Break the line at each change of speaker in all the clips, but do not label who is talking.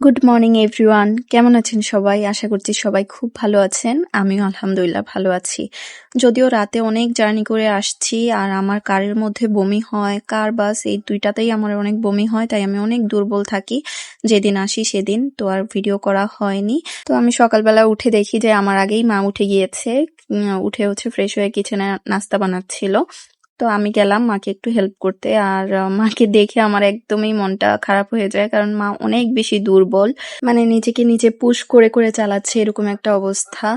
Good morning everyone, কেমন আছেন সবাই? আশা করছি সবাই খুব ভালো আছেন। আমিও আলহামদুলিল্লাহ ভালো আছি। যদিও রাতে অনেক জার্নি করে আসছি আর আমার কারের মধ্যে বমি হয়, কার বাস এই দুইটাতেই আমার অনেক বমি হয়, তাই আমি অনেক দুর্বল থাকি যেদিন আসি সেদিন। তো আর ভিডিও করা হয়নি। তো আমি সকালবেলা উঠে দেখি যে আমার আগেই মা উঠে গিয়েছে। উঠে হচ্ছে ফ্রেশ হয়ে কিচেনে নাস্তা বানাচ্ছিল। তো আমি গেলাম মাকে একটু হেল্প করতে। আর মাকে দেখে আমার একদমই মনটা খারাপ হয়ে যায়, কারণ মা অনেক বেশি দুর্বল, মানে নিজেকে নিজে পুশ করে করে চালাচ্ছে এরকম একটা অবস্থা।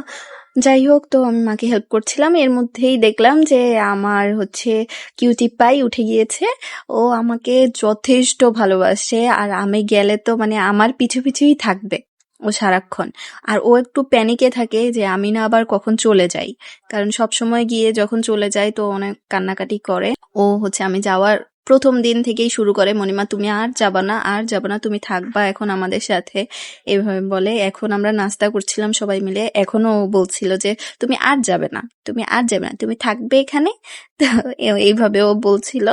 যাই হোক, তো আমি মাকে হেল্প করছিলাম, এর মধ্যেই দেখলাম যে আমার হচ্ছে কিউটি পাই উঠে গিয়েছে। ও আমাকে যথেষ্ট ভালোবাসে আর আমি গেলে তো মানে আমার পিছু পিছুই থাকবে ও সারাক্ষণ। আর ও একটু প্যানিকে থাকে যে আমি না আবার কখন চলে যাই, কারণ সব সময় গিয়ে যখন চলে যায় তো অনেক কান্নাকাটি করে। ও হচ্ছে আমি যাওয়ার প্রথম দিন থেকেই শুরু করে, মনিমা তুমি আর যাবা না, আর যাবা না, তুমি থাকবা এখন আমাদের সাথে, এভাবে বলে। এখন আমরা নাস্তা করছিলাম সবাই মিলে, এখনো ও বলছিল যে তুমি আর যাবে না, তুমি আর যাবে না, তুমি থাকবে এখানে। তো এইভাবে ও বলছিল।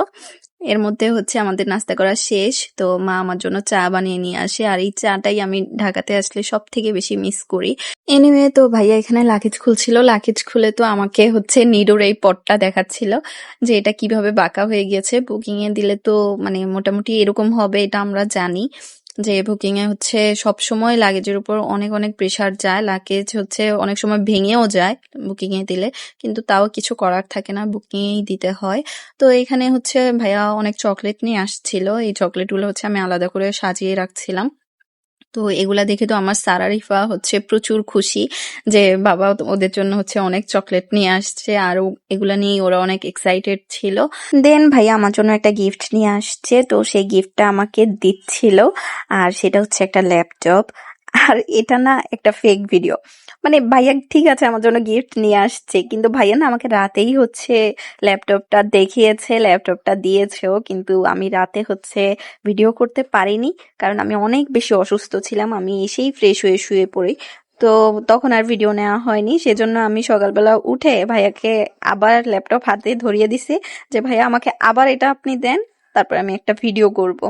এর মধ্যে হচ্ছে আমাদের নাস্তা করা শেষ, তো মা আমার জন্য চা বানিয়ে নিয়ে আসে, আর এই চাটাই আমি ঢাকাতে আসলে সব থেকে বেশি মিস করি। এনিওয়ে, তো ভাইয়া এখানে লাগেজ খুলছিল, লাগেজ খুলে তো আমাকে হচ্ছে নিডোর এই পটটা দেখাচ্ছিল যে এটা কিভাবে বাঁকা হয়ে গিয়েছে। বুকিং এ দিলে তো মানে মোটামুটি এরকম হবে, এটা আমরা জানি যে বুকিং এ হচ্ছে সব সময় লাগেজের উপর অনেক অনেক প্রেসার যায়, লাগেজ হচ্ছে অনেক সময় ভেঙেও যায় বুকিং এ দিলে, কিন্তু তাও কিছু করার থাকে না, বুকিং এই দিতে হয়। তো এখানে হচ্ছে ভাইয়া অনেক চকলেট নিয়ে আসছিল, এই চকলেটগুলো হচ্ছে আমি আলাদা করে সাজিয়ে রাখছিলাম। তো এগুলা দেখে তো আমার সারা রিফা হচ্ছে প্রচুর খুশি যে বাবা ওদের জন্য হচ্ছে অনেক চকলেট নিয়ে আসছে, আর এগুলা নিয়ে ওরা অনেক এক্সাইটেড ছিল। দেন ভাইয়া আমার জন্য একটা গিফট নিয়ে আসছে, তো সেই গিফটটা আমাকে দিচ্ছিল, আর সেটা হচ্ছে একটা ল্যাপটপ। আর এটা না একটা ফেক ভিডিও, মানে ভাইয়া ঠিক আছে আমার জন্য গিফট নিয়ে আসছে, কিন্তু ভাইয়া না আমাকে রাতেই হচ্ছে ল্যাপটপটা দেখিয়েছে, ল্যাপটপটা দিয়েছেও, কিন্তু আমি রাতে হচ্ছে ভিডিও করতে পারিনি, কারণ আমি অনেক বেশি অসুস্থ ছিলাম। আমি এসেই ফ্রেশ হয়ে শুয়ে পড়ি, তো তখন আর ভিডিও নেওয়া হয়নি। সেজন্য আমি সকালবেলা উঠে ভাইয়াকে আবার ল্যাপটপ হাতে ধরিয়ে দিছি যে ভাইয়া আমাকে আবার এটা আপনি দেন, তারপর আমি একটা ভিডিও করব।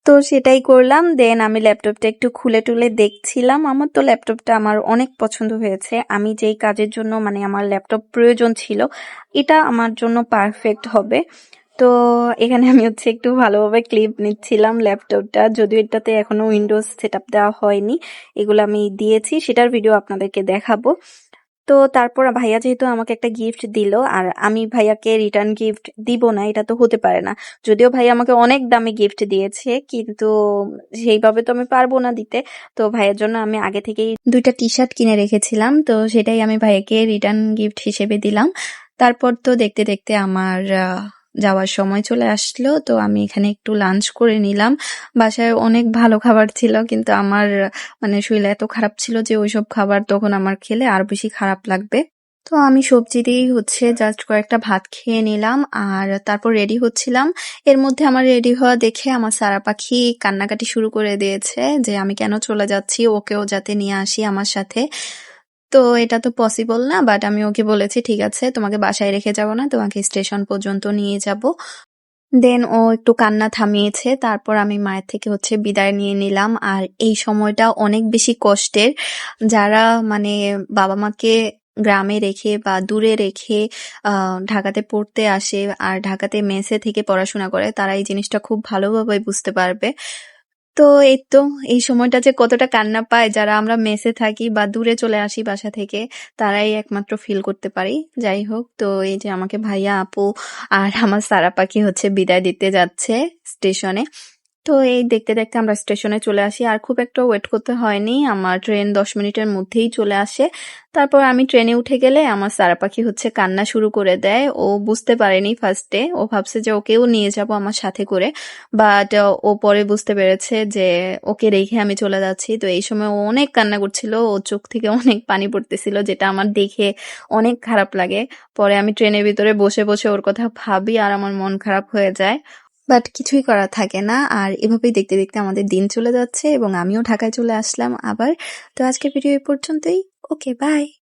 তো সেটাই করলাম। দেন আমি ল্যাপটপটা একটু খুলে টুলে দেখছিলাম। আমার তো ল্যাপটপটা আমার অনেক পছন্দ হয়েছে। আমি যেই কাজের জন্য মানে আমার ল্যাপটপ প্রয়োজন ছিল, এটা আমার জন্য পারফেক্ট হবে। তো এখানে আমি হচ্ছে একটু ভালোভাবে ক্লিপ নিচ্ছিলাম ল্যাপটপটা, যদিও এটাতে এখনো উইন্ডোজ সেটআপ দেওয়া হয়নি, এগুলো আমি দিয়েছি, সেটার ভিডিও আপনাদেরকে দেখাবো। তো তারপর ভাইয়া যেহেতু আমাকে একটা গিফট দিল, আর আমি ভাইয়াকে রিটার্ন গিফট দিব না, এটা তো হতে পারে না। যদিও ভাইয়া আমাকে অনেক দামি গিফট দিয়েছে, কিন্তু সেইভাবে তো আমি পারবো না দিতে। তো ভাইয়ের জন্য আমি আগে থেকেই দুইটা টি শার্ট কিনে রেখেছিলাম, তো সেটাই আমি ভাইয়াকে রিটার্ন গিফট হিসেবে দিলাম। তারপর তো দেখতে দেখতে আমার যাওয়ার সময় চলে আসলো, তো আমি এখানে একটু লাঞ্চ করে নিলাম। বাসায় অনেক ভালো খাবার ছিল, কিন্তু আমার মানে শরীর এত খারাপ ছিল যে ওইসব খাবার তখন আমার খেলে আর বেশি খারাপ লাগবে। তো আমি সবজি দিয়েই হচ্ছে জাস্ট কয়েকটা ভাত খেয়ে নিলাম, আর তারপর রেডি হচ্ছিলাম। এর মধ্যে আমার রেডি হওয়া দেখে আমার সারা পাখি কান্নাকাটি শুরু করে দিয়েছে যে আমি কেন চলে যাচ্ছি, ওকেও যাতে নিয়ে আসি আমার সাথে। তো এটা তো পসিবল না, বাট আমি ওকে বলেছি ঠিক আছে তোমাকে বাসায় রেখে যাব না, তোমাকে স্টেশন পর্যন্ত নিয়ে যাব। দেন ও একটু কান্না থামিয়েছে, তারপর আমি মায়ের থেকে হচ্ছে বিদায় নিয়ে নিলাম। আর এই সময়টা অনেক বেশি কষ্টের, যারা মানে বাবা মাকে গ্রামে রেখে বা দূরে রেখে ঢাকাতে পড়তে আসে আর ঢাকাতে মেসে থেকে পড়াশোনা করে, তারা এই জিনিসটা খুব ভালোভাবে বুঝতে পারবে। তো এই তো, এই সময়টা যে কতটা কান্না পায় যারা আমরা মেসে থাকি বা দূরে চলে আসি বাসা থেকে, তারাই একমাত্র ফিল করতে পারি। যাই হোক, তো এই যে আমাকে ভাইয়া আপু আর আমার সারা পাখি হচ্ছে বিদায় দিতে যাচ্ছে স্টেশনে। তো এই দেখতে দেখতে আমরা স্টেশনে চলে আসি, আর খুব একটা ওয়েট করতে হয়নি, আমার ট্রেন 10 মিনিটের মধ্যেই চলে আসে। তারপর আমি ট্রেনে উঠে গেলে আমার সারা পাখি হচ্ছে কান্না শুরু করে দেয়। ও বুঝতে পারেনি ফার্স্টে, ও ভাবছে যে ওকেও নিয়ে যাব আমার সাথে করে, বাট ও পরে বুঝতে পেরেছে যে ওকে রেখে আমি চলে যাচ্ছি। তো এই সময় ও অনেক কান্না করছিল, ও চোখ থেকে অনেক পানি পড়তেছিল, যেটা আমার দেখে অনেক খারাপ লাগে। পরে আমি ট্রেনের ভিতরে বসে বসে ওর কথা ভাবি আর আমার মন খারাপ হয়ে যায়, বাট কিছুই করা থাকে না। আর এভাবেই দেখতে দেখতে আমাদের দিন চলে যাচ্ছে এবং আমিও ঢাকায় চলে আসলাম আবার। তো আজকের ভিডিও এই পর্যন্তই। ওকে, বাই।